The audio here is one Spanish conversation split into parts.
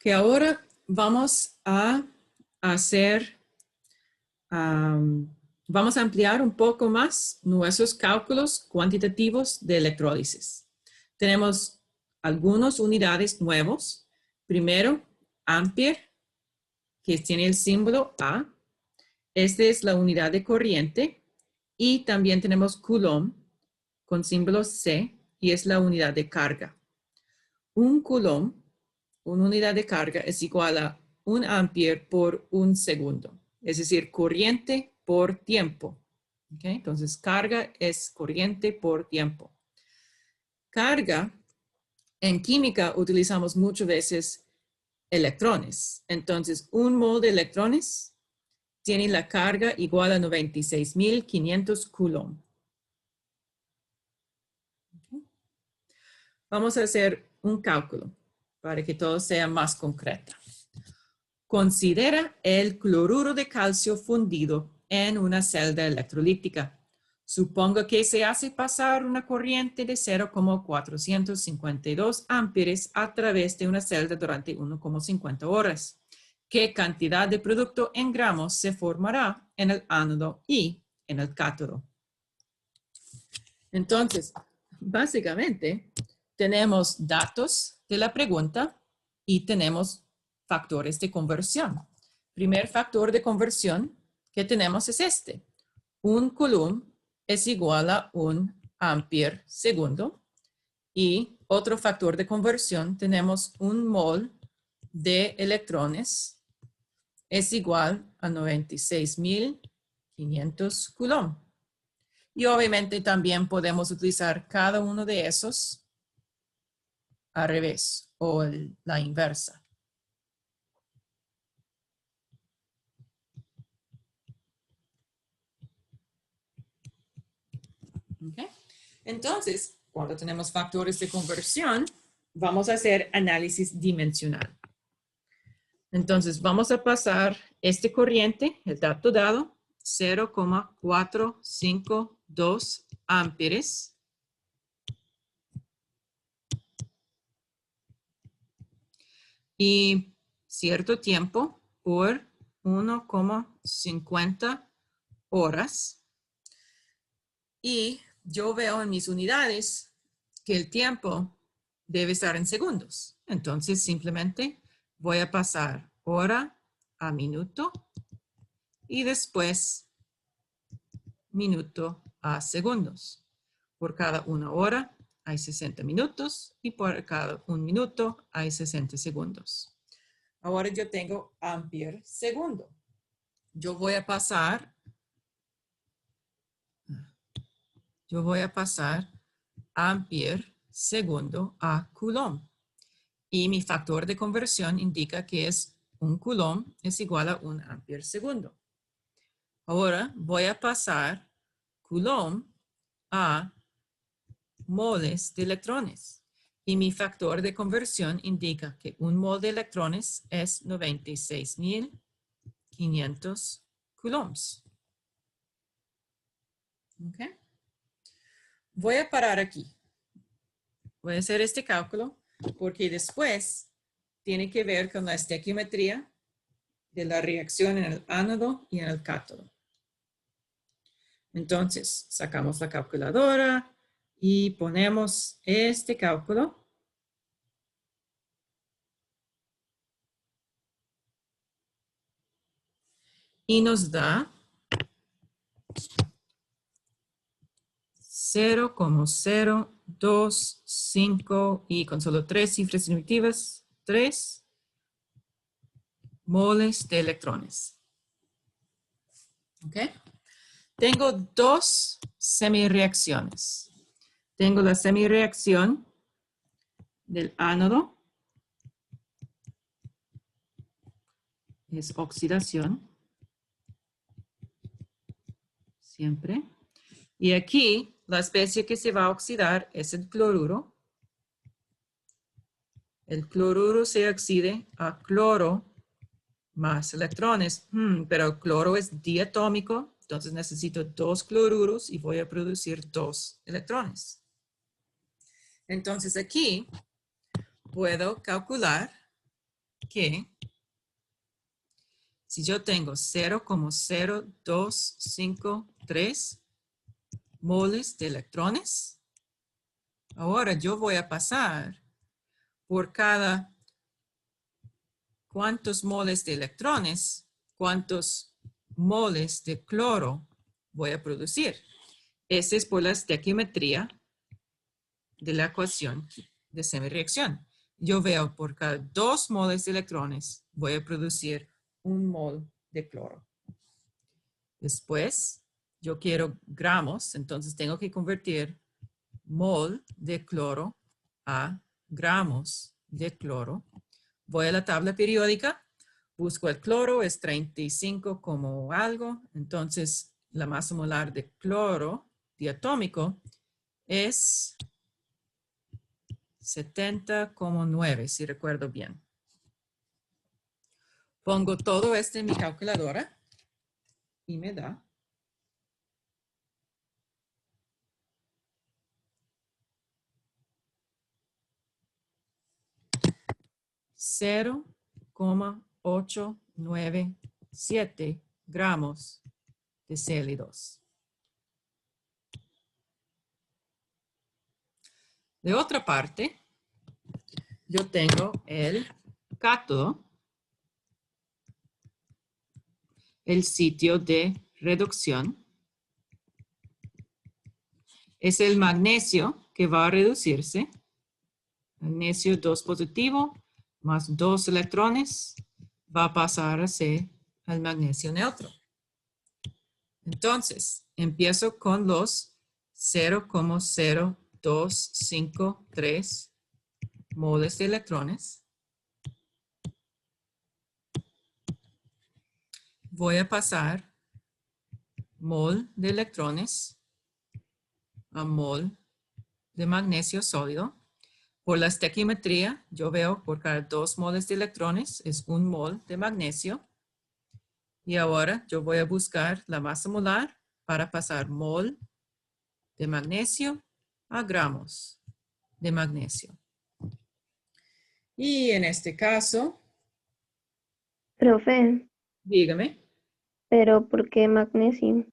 que ahora vamos a hacer, vamos a ampliar un poco más nuestros cálculos cuantitativos de electrólisis. Tenemos algunas unidades nuevos. Primero, ampere, que tiene el símbolo A. Esta es la unidad de corriente. Y también tenemos coulomb, con símbolo C, y es la unidad de carga. Un coulomb, una unidad de carga, es igual a 1 ampere por 1 segundo. Es decir, corriente por tiempo. ¿Okay? Entonces, carga es corriente por tiempo. Carga, en química utilizamos muchas veces electrones. Entonces, 1 mol de electrones tiene la carga igual a 96.500 coulomb. Okay. Vamos a hacer un cálculo para que todo sea más concreto. Considera el cloruro de calcio fundido en una celda electrolítica. Suponga que se hace pasar una corriente de 0,452 amperes a través de una celda durante 1,50 horas. ¿Qué cantidad de producto en gramos se formará en el ánodo y en el cátodo? Entonces, básicamente, tenemos datos de la pregunta y tenemos factores de conversión. Primer factor de conversión que tenemos es este. 1 coulomb es igual a 1 ampere segundo. Y otro factor de conversión, tenemos 1 mol de electrones es igual a 96.500 coulomb. Y obviamente también podemos utilizar cada uno de esos al revés o la inversa. Okay. Entonces, cuando tenemos factores de conversión, vamos a hacer análisis dimensional. Entonces, vamos a pasar este corriente, el dato dado, 0,452 amperes. Y cierto tiempo por 1,50 horas. Y yo veo en mis unidades que el tiempo debe estar en segundos. Entonces, simplemente voy a pasar hora a minuto y después minuto a segundos. Por cada 1 hora hay 60 minutos y por cada 1 minuto hay 60 segundos. Ahora yo tengo ampere segundo. Yo voy a pasar ampere segundo a coulomb. Y mi factor de conversión indica que es 1 coulomb es igual a 1 ampere segundo. Ahora voy a pasar coulomb a moles de electrones. Y mi factor de conversión indica que 1 mol de electrones es 96.500 coulombs. Okay. Voy a parar aquí. Voy a hacer este cálculo porque después tiene que ver con la estequiometría de la reacción en el ánodo y en el cátodo. Entonces, sacamos la calculadora y ponemos este cálculo. Y nos da 0,025 y con solo 3 cifras infinitivas, 3 moles de electrones. ¿Ok? Tengo 2 semireacciones. Tengo la semireacción del ánodo. Es oxidación. Siempre. Y aquí la especie que se va a oxidar es el cloruro. El cloruro se oxide a cloro más electrones. Pero el cloro es diatómico, entonces necesito 2 cloruros y voy a producir 2 electrones. Entonces aquí puedo calcular que si yo tengo 0,0253 moles de electrones, ahora yo voy a pasar por cada cuántos moles de electrones, cuántos moles de cloro voy a producir. Ese es por la estequiometría de la ecuación de semireacción. Yo veo por cada 2 moles de electrones voy a producir 1 mol de cloro. Después, yo quiero gramos, entonces tengo que convertir mol de cloro a gramos de cloro. Voy a la tabla periódica, busco el cloro, es 35 como algo, entonces la masa molar de cloro diatómico es 70,9, si recuerdo bien. Pongo todo esto en mi calculadora y me da 0,897 gramos de Cl2. De otra parte, yo tengo el cátodo, el sitio de reducción. Es el magnesio que va a reducirse. Magnesio 2 positivo más 2 electrones va a pasar a ser el magnesio neutro. Entonces, empiezo con los 0,0253 moles de electrones. Voy a pasar mol de electrones a mol de magnesio sólido. Por la estequiometría, yo veo por cada 2 moles de electrones es 1 mol de magnesio. Y ahora yo voy a buscar la masa molar para pasar mol de magnesio a gramos de magnesio. Y en este caso, Profe, dígame. pero ¿por qué magnesio?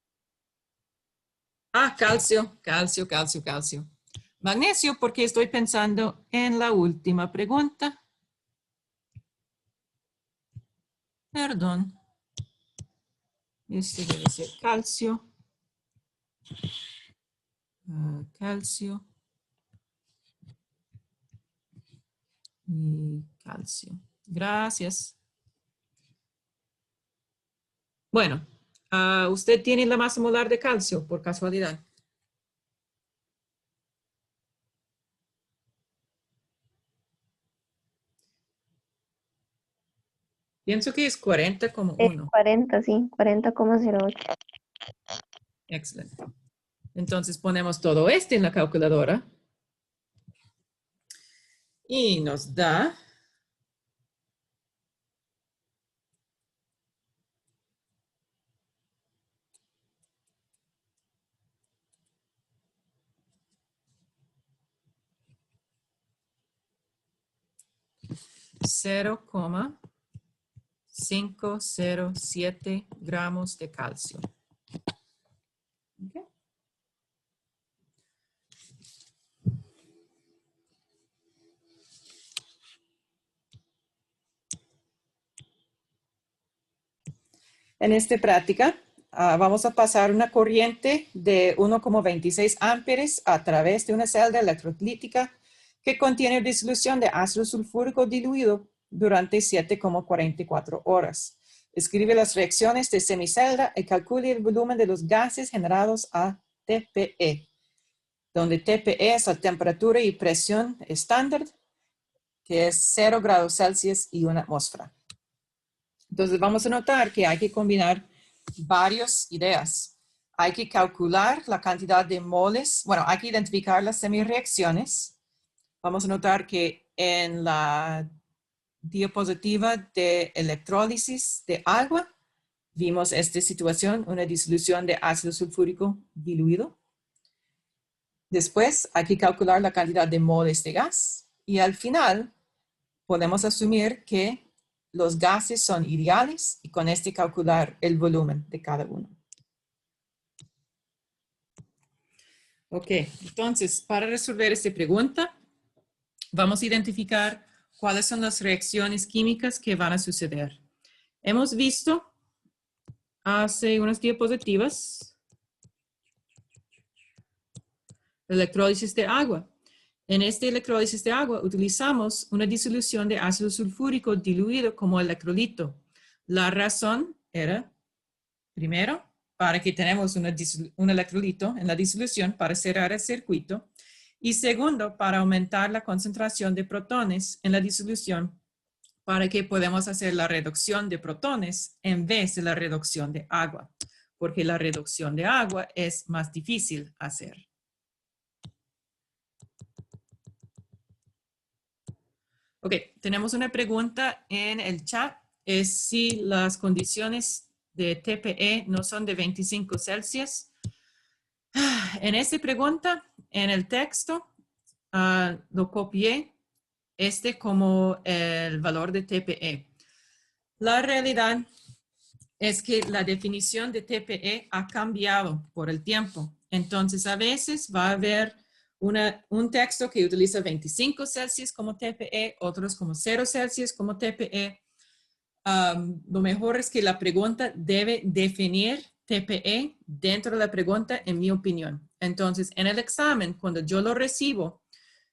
Ah, calcio. Magnesio porque estoy pensando en la última pregunta. Perdón. Este debe ser calcio. Calcio. Y calcio. Gracias. Bueno, ¿usted tiene la masa molar de calcio por casualidad? Pienso que es 40,1. 40, sí, 40,08. Excelente. Entonces ponemos todo esto en la calculadora y nos da 0,507 gramos de calcio. Okay. En esta práctica vamos a pasar una corriente de 1,26 amperes a través de una celda electrolítica que contiene disolución de ácido sulfúrico diluido durante 7,44 horas. Escribe las reacciones de semicelda y calcule el volumen de los gases generados a TPE, donde TPE es la temperatura y presión estándar, que es 0 grados Celsius y 1 atmósfera. Entonces vamos a notar que hay que combinar varias ideas. Hay que calcular la cantidad de moles, bueno, hay que identificar las semireacciones. Vamos a notar que en la diapositiva de electrólisis de agua, vimos esta situación, una disolución de ácido sulfúrico diluido. Después hay que calcular la cantidad de moles de gas y al final podemos asumir que los gases son ideales y con este calcular el volumen de cada uno. Ok, entonces para resolver esta pregunta, vamos a identificar cuáles son las reacciones químicas que van a suceder. Hemos visto hace unas diapositivas electrólisis de agua. En este electrólisis de agua utilizamos una disolución de ácido sulfúrico diluido como electrolito. La razón era, primero, para que tenemos un electrolito en la disolución para cerrar el circuito. Y segundo, para aumentar la concentración de protones en la disolución para que podamos hacer la reducción de protones en vez de la reducción de agua, porque la reducción de agua es más difícil hacer. Ok, tenemos una pregunta en el chat. Es si las condiciones de TPE no son de 25 Celsius. En esta pregunta, en el texto, lo copié como el valor de TPE. La realidad es que la definición de TPE ha cambiado por el tiempo. Entonces, a veces va a haber un texto que utiliza 25 Celsius como TPE, otros como 0 Celsius como TPE. Lo mejor es que la pregunta debe definir TPE dentro de la pregunta, en mi opinión. Entonces, en el examen, cuando yo lo recibo,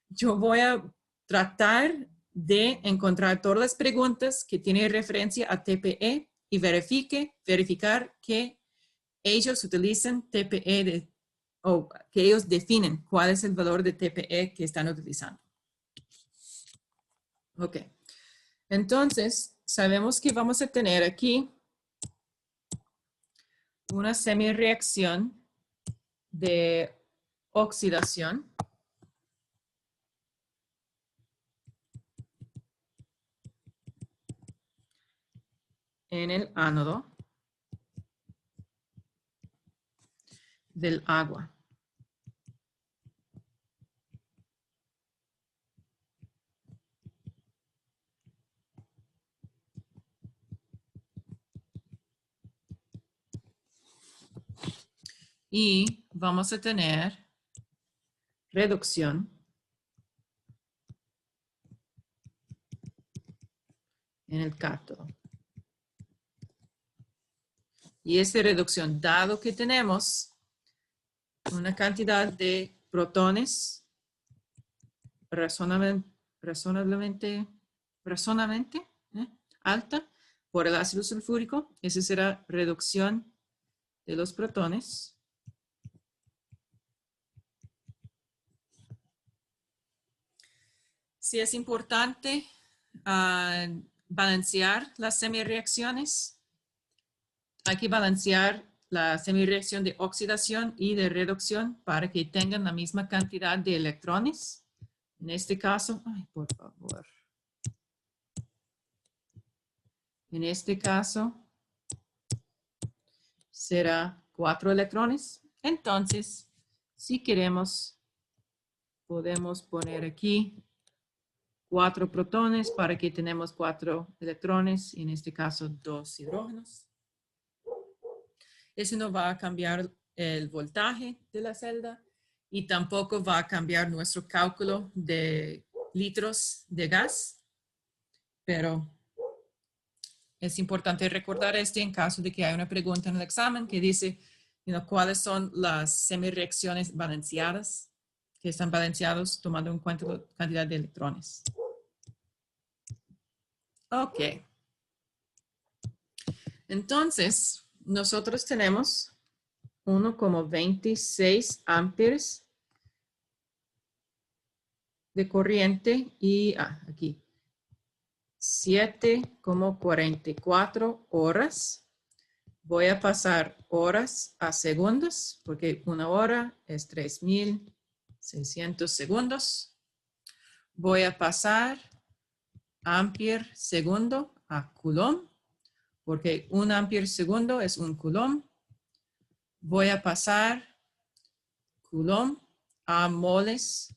yo voy a tratar de encontrar todas las preguntas que tienen referencia a TPE y verificar que ellos utilizan TPE o que ellos definen cuál es el valor de TPE que están utilizando. Ok. Entonces, sabemos que vamos a tener aquí una semireacción de oxidación. En el ánodo del agua. Y vamos a tener reducción en el cátodo. Y esta reducción, dado que tenemos una cantidad de protones razonablemente alta por el ácido sulfúrico, esa será reducción de los protones. Sí es importante balancear las semireacciones. Hay que balancear la semireacción de oxidación y de reducción para que tengan la misma cantidad de electrones. En este caso, ay, por favor. En este caso, será 4 electrones. Entonces, si queremos, podemos poner aquí 4 protones para que tenemos 4 electrones, en este caso 2 hidrógenos. Eso no va a cambiar el voltaje de la celda y tampoco va a cambiar nuestro cálculo de litros de gas, pero es importante recordar esto en caso de que haya una pregunta en el examen que dice, ¿cuáles son las semireacciones balanceadas? Que están balanceados tomando en cuenta la cantidad de electrones. Ok. Entonces, nosotros tenemos 1,26 amperes de corriente y aquí 7,44 horas. Voy a pasar horas a segundos porque una hora es 3,600 segundos. Voy a pasar ampere segundo a coulomb porque un ampere segundo es un coulomb. Voy a pasar coulomb a moles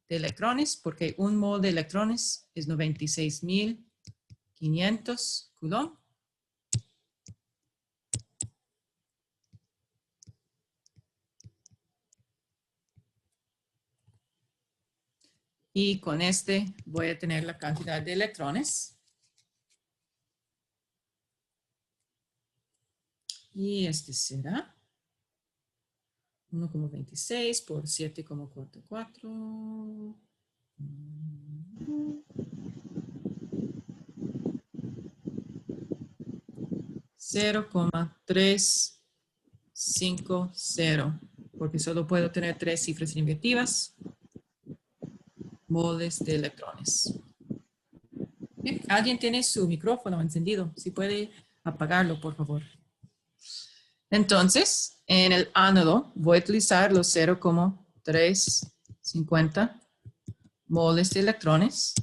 de electrones porque un mol de electrones es 96,000 500 Coulomb. Y con este voy a tener la cantidad de electrones. Y este será 1,26 por 7,44. 0,350, porque solo puedo tener 3 cifras significativas. Moles de electrones. Bien, ¿alguien tiene su micrófono encendido? Si puede apagarlo, por favor. Entonces, en el ánodo voy a utilizar los 0,350 moles de electrones.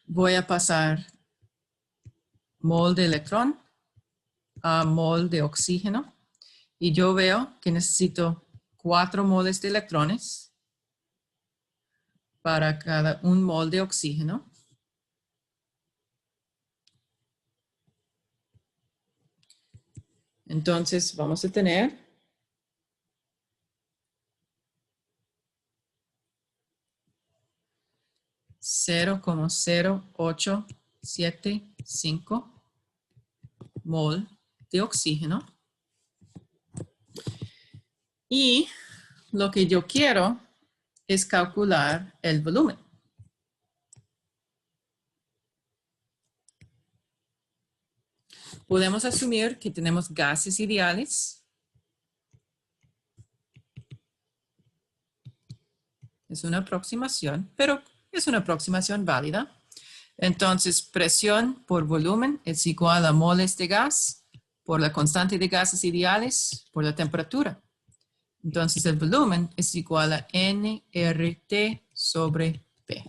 Voy a pasar mol de electrón a mol de oxígeno. Y yo veo que necesito 4 moles de electrones para cada un mol de oxígeno. Entonces vamos a tener 0,0875 mol de oxígeno. Y lo que yo quiero es calcular el volumen. Podemos asumir que tenemos gases ideales. Es una aproximación, pero es una aproximación válida. Entonces, presión por volumen es igual a moles de gas por la constante de gases ideales por la temperatura. Entonces, el volumen es igual a nRT sobre P.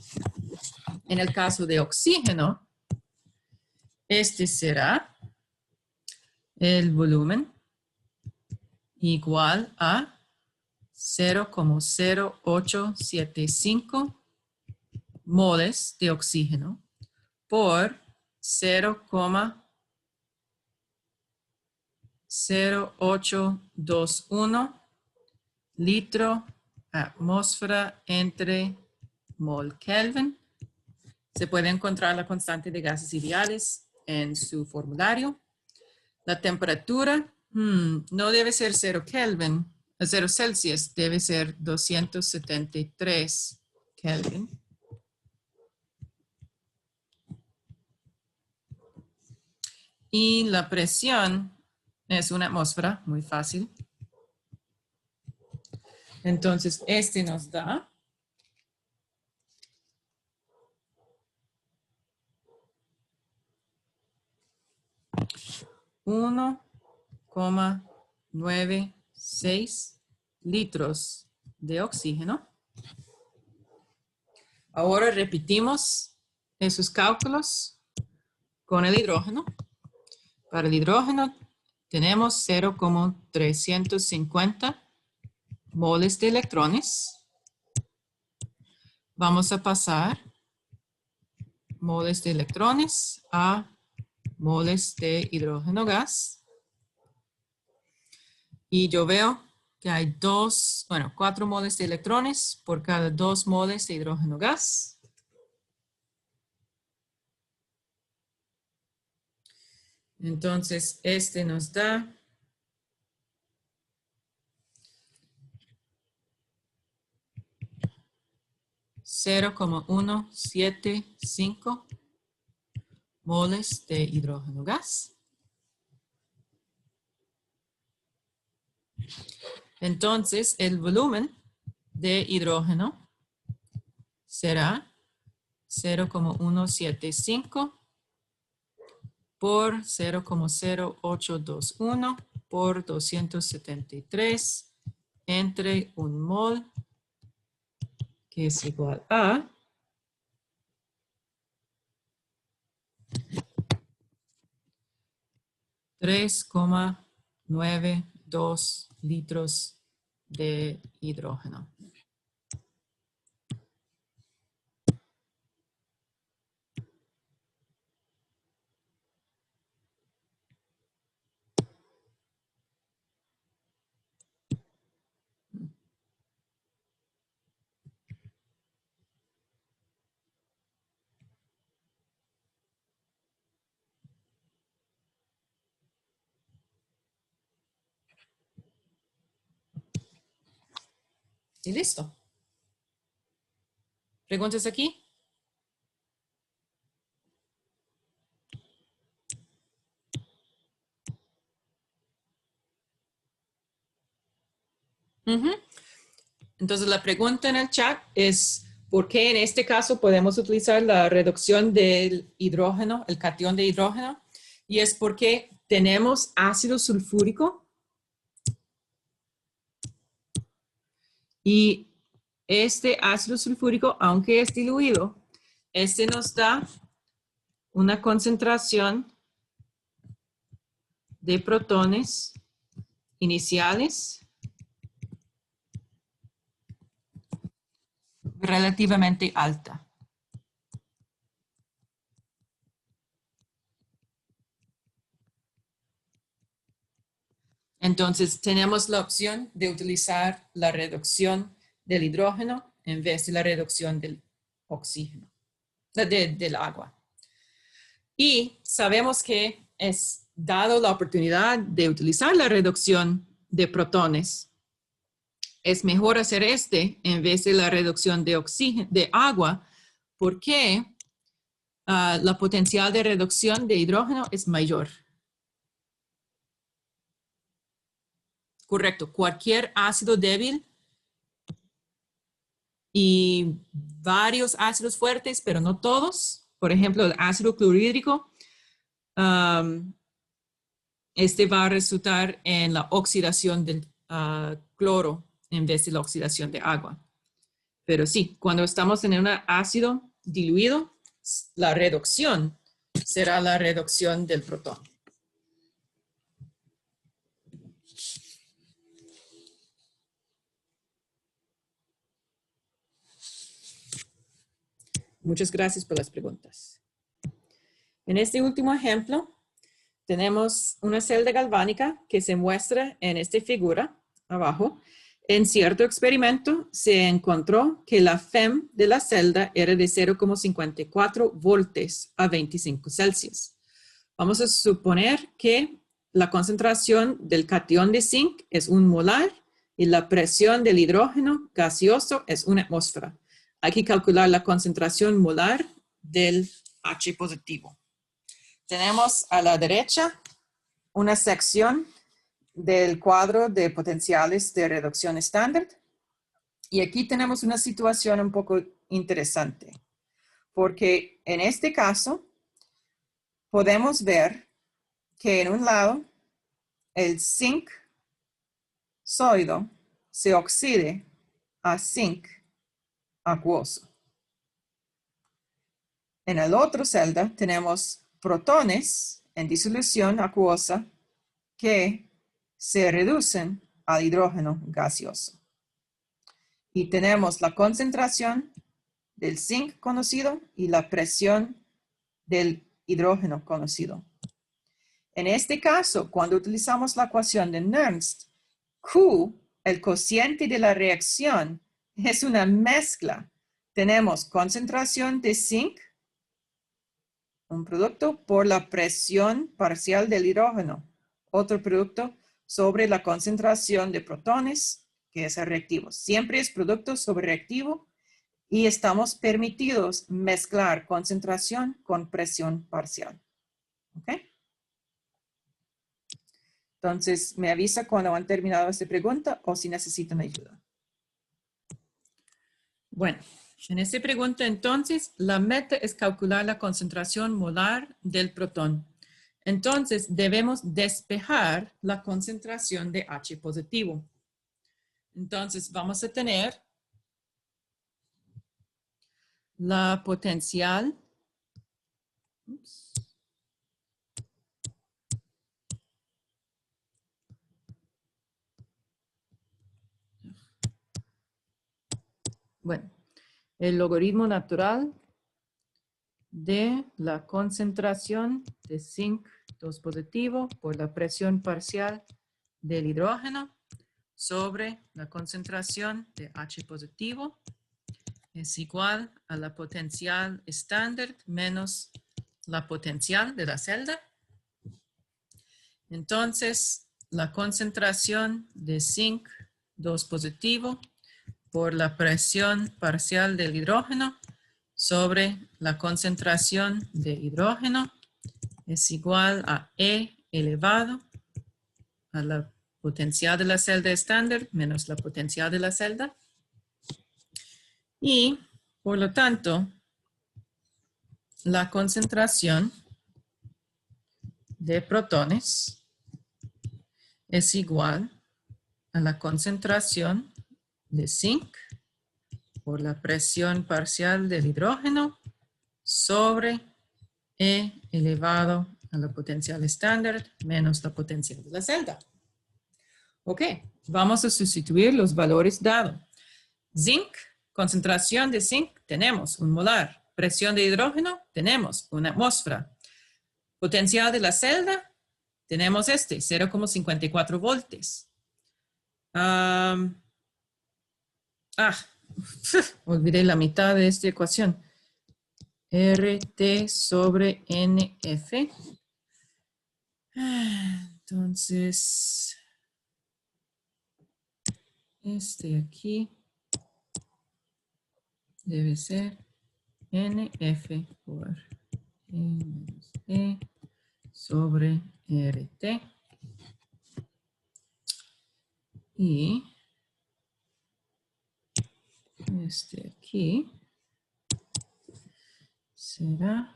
En el caso de oxígeno, este será el volumen igual a 0,0875 moles de oxígeno por 0,0821 litro atmósfera entre mol Kelvin. Se puede encontrar la constante de gases ideales en su formulario. La temperatura no debe ser 0 Kelvin, 0 Celsius, debe ser 273 Kelvin. Y la presión es una atmósfera, muy fácil. Entonces, este nos da 1,96 litros de oxígeno. Ahora repetimos esos cálculos con el hidrógeno. Para el hidrógeno tenemos 0,350 moles de electrones. Vamos a pasar moles de electrones a moles de hidrógeno gas. Y yo veo que hay 4 moles de electrones por cada 2 moles de hidrógeno gas. Entonces, este nos da 0,175 moles de hidrógeno gas. Entonces, el volumen de hidrógeno será 0,175 por 0,0821 por 273 entre un mol, que es igual a 3,92 litros de hidrógeno. Y listo. ¿Preguntas aquí? Ujú. Entonces la pregunta en el chat es, ¿por qué en este caso podemos utilizar la reducción del hidrógeno, el catión de hidrógeno? Y es porque tenemos ácido sulfúrico y este ácido sulfúrico, aunque es diluido, este nos da una concentración de protones iniciales relativamente alta. Entonces, tenemos la opción de utilizar la reducción del hidrógeno en vez de la reducción del oxígeno, del agua. Y sabemos que es dado la oportunidad de utilizar la reducción de protones, es mejor hacer este en vez de la reducción de oxígeno, de agua, porque la potencial de reducción de hidrógeno es mayor. Correcto, cualquier ácido débil y varios ácidos fuertes, pero no todos. Por ejemplo, el ácido clorhídrico, este va a resultar en la oxidación del cloro en vez de la oxidación de agua. Pero sí, cuando estamos en un ácido diluido, la reducción será la reducción del protón. Muchas gracias por las preguntas. En este último ejemplo, tenemos una celda galvánica que se muestra en esta figura abajo. En cierto experimento se encontró que la FEM de la celda era de 0,54 voltios a 25 Celsius. Vamos a suponer que la concentración del catión de zinc es 1 molar y la presión del hidrógeno gaseoso es 1 atmósfera. Hay que calcular la concentración molar del H positivo. Tenemos a la derecha una sección del cuadro de potenciales de reducción estándar. Y aquí tenemos una situación un poco interesante, porque en este caso podemos ver que en un lado el zinc sólido se oxide a zinc acuoso. En el otro celda tenemos protones en disolución acuosa que se reducen al hidrógeno gaseoso. Y tenemos la concentración del zinc conocido y la presión del hidrógeno conocido. En este caso, cuando utilizamos la ecuación de Nernst, Q, el cociente de la reacción, es una mezcla. Tenemos concentración de zinc, un producto por la presión parcial del hidrógeno, otro producto sobre la concentración de protones, que es el reactivo. Siempre es producto sobre reactivo y estamos permitidos mezclar concentración con presión parcial. ¿Ok? Entonces, me avisa cuando han terminado esta pregunta o si necesitan ayuda. Bueno, en esta pregunta entonces, la meta es calcular la concentración molar del protón. Entonces, debemos despejar la concentración de H positivo. Entonces, vamos a tener la potencial. Bueno, el logaritmo natural de la concentración de zinc 2 positivo por la presión parcial del hidrógeno sobre la concentración de H positivo es igual a la potencial estándar menos la potencial de la celda. Entonces, la concentración de zinc 2 positivo por la presión parcial del hidrógeno sobre la concentración de hidrógeno es igual a E elevado a la potencial de la celda estándar menos la potencial de la celda. Y, por lo tanto, la concentración de protones es igual a la concentración de zinc por la presión parcial del hidrógeno sobre E elevado a la potencial estándar menos la potencial de la celda. Ok, vamos a sustituir los valores dados. Zinc, concentración de zinc, tenemos 1 molar. Presión de hidrógeno, tenemos 1 atmósfera. Potencial de la celda, tenemos 0,54 voltios. Olvidé la mitad de esta ecuación. RT sobre NF. Entonces, aquí debe ser NF por E menos E sobre RT. Y aquí será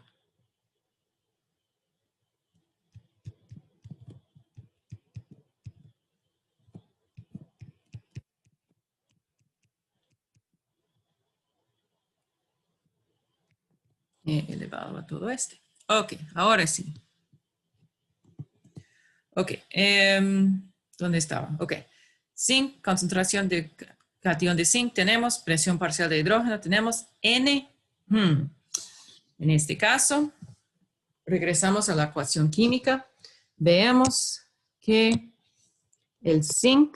elevado a todo Ok, ahora sí. Ok, ¿dónde estaba? Ok, zinc, concentración de cation de zinc, tenemos presión parcial de hidrógeno, tenemos N. En este caso, regresamos a la ecuación química. Veamos que el zinc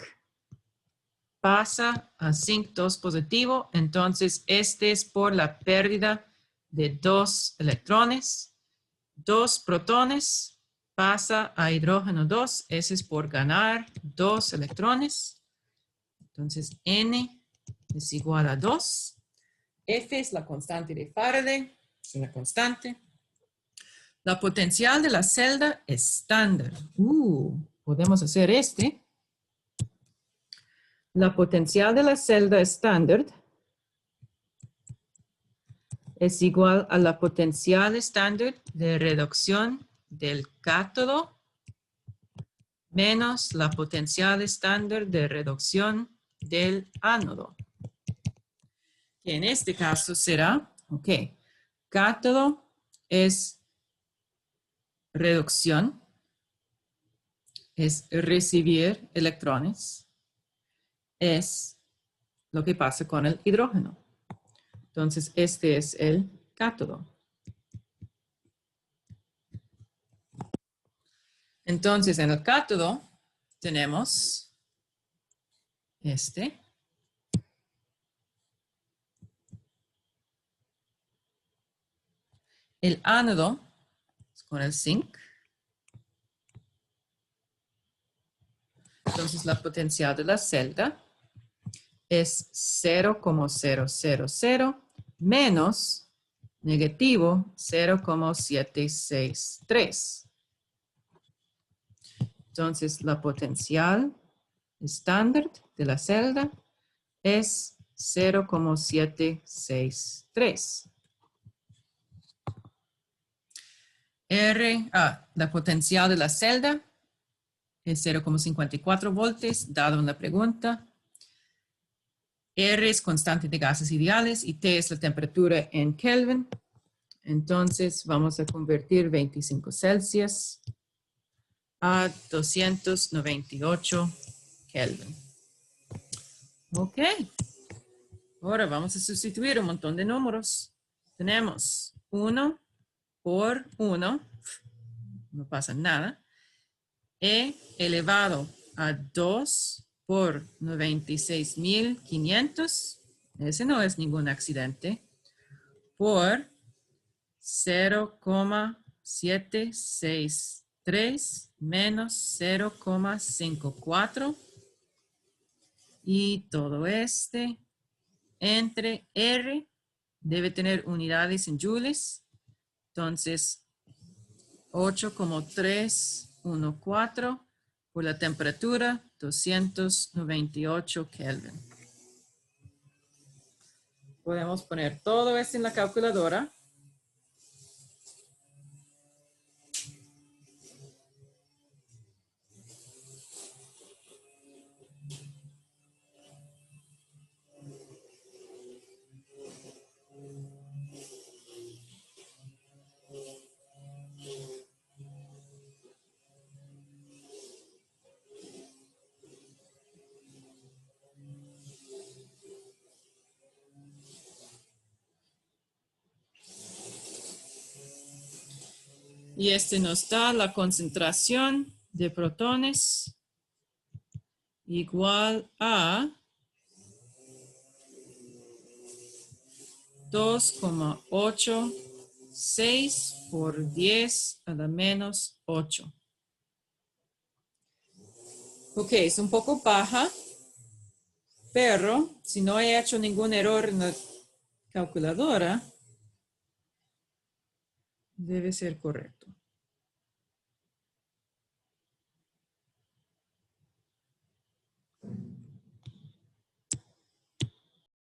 pasa a zinc 2 positivo, entonces este es por la pérdida de 2 electrones, 2 protones, pasa a hidrógeno 2, ese es por ganar 2 electrones. Entonces N es igual a 2. F es la constante de Faraday, es una constante. La potencial de la celda estándar. Podemos hacer La potencial de la celda estándar es igual a la potencial estándar de reducción del cátodo menos la potencial estándar de reducción del ánodo. Que en este caso será, cátodo es reducción, es recibir electrones, es lo que pasa con el hidrógeno. Entonces, este es el cátodo. Entonces, en el cátodo tenemos el ánodo con el zinc. Entonces, la potencial de la celda es 0,000 menos negativo 0,763. Entonces, la potencial estándar de la celda es 0,763. La potencial de la celda es 0,54 voltios, dado en la pregunta. R es constante de gases ideales y T es la temperatura en Kelvin. Entonces, vamos a convertir 25 Celsius a 298 Kelvin. Ok. Ahora vamos a sustituir un montón de números. Tenemos 1 por 1, no pasa nada. E elevado a 2 por 96.500, ese no es ningún accidente, por 0,763 menos 0,54 y todo entre R, debe tener unidades en joules. Entonces, 8,314 por la temperatura, 298 Kelvin. Podemos poner todo esto en la calculadora. Y este nos da la concentración de protones igual a 2,86 por 10 a la menos 8. Ok, es un poco baja, pero si no he hecho ningún error en la calculadora, debe ser correcto.